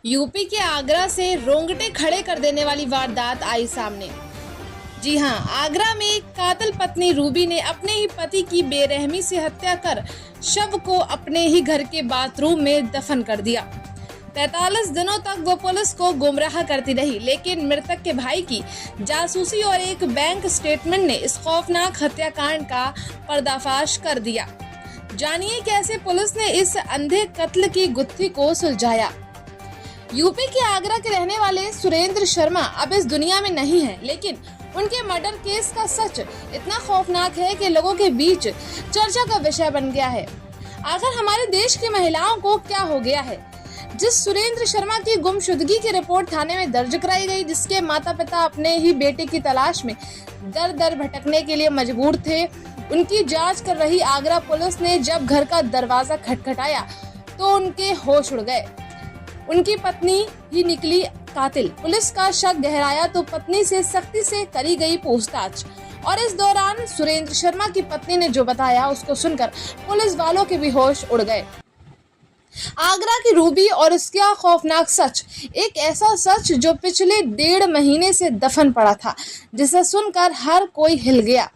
UP के आगरा से रोंगटे खड़े कर देने वाली वारदात आई सामने। जी हां, आगरा में एक कातिल पत्नी रूबी ने अपने ही पति की बेरहमी से हत्या कर शव को अपने ही घर के बाथरूम में दफन कर दिया। 45 दिनों तक वो पुलिस को गुमराह करती रही, लेकिन मृतक के भाई की जासूसी और एक बैंक स्टेटमेंट ने इस खौफनाक हत्याकांड का पर्दाफाश कर दिया। जानिए कैसे पुलिस ने इस अंधे कत्ल की गुत्थी को सुलझाया। यूपी के आगरा के रहने वाले सुरेंद्र शर्मा अब इस दुनिया में नहीं है, लेकिन उनके मर्डर केस का सच इतना खौफनाक है कि लोगों के बीच चर्चा का विषय बन गया है। आखिर हमारे देश की महिलाओं को क्या हो गया है? जिस सुरेंद्र शर्मा की गुमशुदगी की रिपोर्ट थाने में दर्ज कराई गई, जिसके माता पिता अपने ही बेटे की तलाश में दर दर भटकने के लिए मजबूर थे, उनकी जांच कर रही आगरा पुलिस ने जब घर का दरवाजा खटखटाया तो उनके होश उड़ गए। उनकी पत्नी ही निकली कातिल। पुलिस का शक गहराया तो पत्नी से सख्ती से करी गई पूछताछ, और इस दौरान सुरेंद्र शर्मा की पत्नी ने जो बताया उसको सुनकर पुलिस वालों के भी होश उड़ गए। आगरा की रूबी और उसका खौफनाक सच, एक ऐसा सच जो पिछले 1.5 महीने से दफन पड़ा था, जिसे सुनकर हर कोई हिल गया।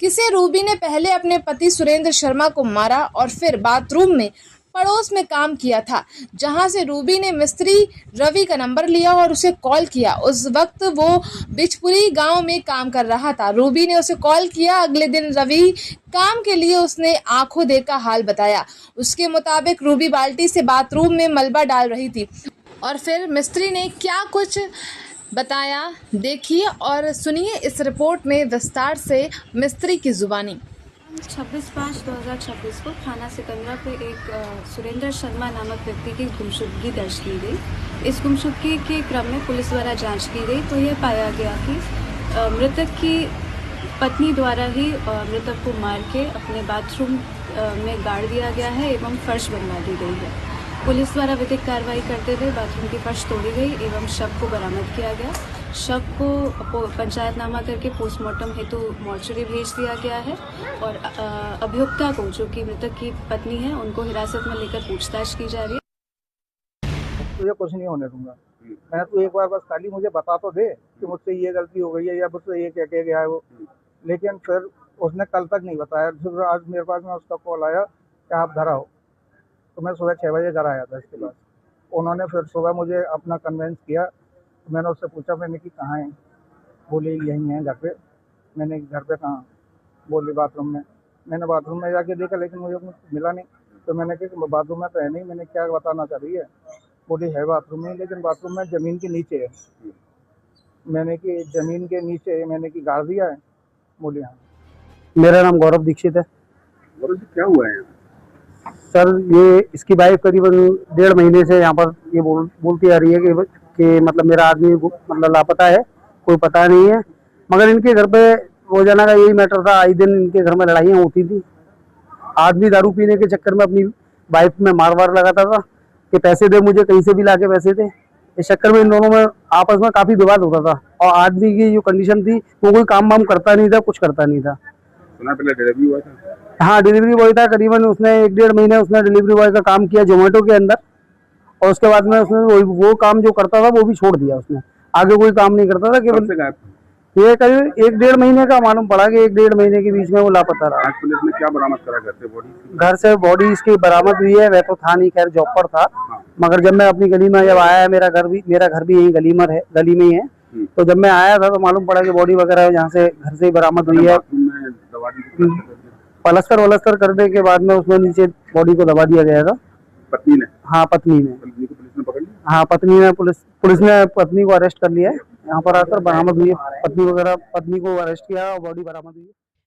किसी रूबी ने पहले अपने पति सुरेंद्र शर्मा को मारा और फिर बाथरूम में पड़ोस में काम किया था, जहां से रूबी ने मिस्त्री रवि का नंबर लिया और उसे कॉल किया। उस वक्त वो बिचपुरी गांव में काम कर रहा था। रूबी ने उसे कॉल किया। अगले दिन रवि काम के लिए उसने आंखों देखा हाल बताया। उसके मुताबिक रूबी बाल्टी से बाथरूम में मलबा डाल रही थी और फिर मिस्त्री ने क्या कुछ बताया, देखिए और सुनिए इस रिपोर्ट में विस्तार से मिस्त्री की जुबानी। 26/5/2026 को थाना सिकंदरा पे एक सुरेंद्र शर्मा नामक व्यक्ति की गुमशुदगी दर्ज की गई। इस गुमशुदगी के क्रम में पुलिस द्वारा जांच की गई तो यह पाया गया कि मृतक की पत्नी द्वारा ही मृतक को मार के अपने बाथरूम में गाड़ दिया गया है एवं फर्श बनवा दी गई है। पुलिस द्वारा विधिक कार्रवाई करते हुए बाथरूम की फर्श तोड़ी गई एवं शव को बरामद किया गया। शव को पंचायतनामा करके पोस्टमार्टम हेतु मॉर्चरी भेज दिया गया है और अभियुक्ता को, जो कि मृतक की पत्नी है, उनको हिरासत में लेकर पूछताछ की जा रही है। तुझे कुछ नहीं होने दूंगा मैं, तू एक बार बस खाली मुझे बता तो दे कि मुझसे ये गलती हो गई है या मुझसे ये क्या कह गया है वो। लेकिन फिर उसने कल तक नहीं बताया। फिर आज मेरे पास में उसका कॉल आया कि आप घर आओ, तो मैं सुबह 6 बजे घर आया था। इसके बाद उन्होंने फिर सुबह मुझे अपना कन्वेंस किया। मैंने उससे पूछा, मैंने कि कहाँ है? बोले यहीं है घर पे। मैंने घर पे कहाँ? बोले बाथरूम में। मैंने बाथरूम में जाके देखा लेकिन मुझे कुछ मिला नहीं। तो मैंने कहा कि बाथरूम में तो है नहीं। मैंने क्या बताना चाह रही है? बोली है बाथरूम में, लेकिन बाथरूम में ज़मीन के नीचे है। मैंने कि ज़मीन के नीचे, मैंने कि गाड़ दिया है? बोली हाँ। मेरा नाम गौरव दीक्षित है। गौरव जी, क्या हुआ है सर, ये इसकी वाइफ करीबन 1.5 महीने से यहाँ पर ये बोलती आ रही है कि मतलब मेरा आदमी मतलब लापता है, कोई पता नहीं है। मगर इनके घर पे रोजाना का यही मैटर था। आई दिन इनके घर में लड़ाइयाँ होती थी। आदमी दारू पीने के चक्कर में अपनी वाइफ में मार लगाता था कि पैसे दे मुझे, कहीं से भी लाके पैसे दे। इस चक्कर में इन दोनों में आपस में काफी विवाद होता था और आदमी की जो कंडीशन थी वो कोई काम वाम करता नहीं था, कुछ करता नहीं था। सुना पहले डिलीवरी हुआ था? हाँ, डिलीवरी बॉय था। करीबन उसने 1.5 महीने उसने डिलीवरी बॉय का काम किया जोमेटो के अंदर, और उसके बाद में उसने वो काम जो करता था वो भी छोड़ दिया। उसने आगे कोई काम नहीं करता था। केवल ये करीब 1.5 महीने का मालूम पड़ा कि 1.5 महीने के बीच में वो लापता रहा। आज पुलिस ने क्या बरामद करा घर से बॉडी? घर से बॉडी इसकी बरामद हुई है। वह तो था नहीं, खैर जॉब पर था। मगर जब मैं अपनी गली में जब आया, मेरा घर भी यही गली में ही है, तो जब मैं आया था तो मालूम पड़ा कि बॉडी वगैरह जहाँ से घर से ही बरामद हुई है। पलस्तर करने के बाद में उसमें नीचे बॉडी को दबा दिया गया था। पत्नी ने? हाँ, पत्नी ने। पुलिस ने पकड़ लिया? हाँ, पुलिस ने पत्नी को अरेस्ट कर लिया है। यहाँ पर आकर बरामद हुई है। पत्नी को अरेस्ट किया और बॉडी बरामद हुई है।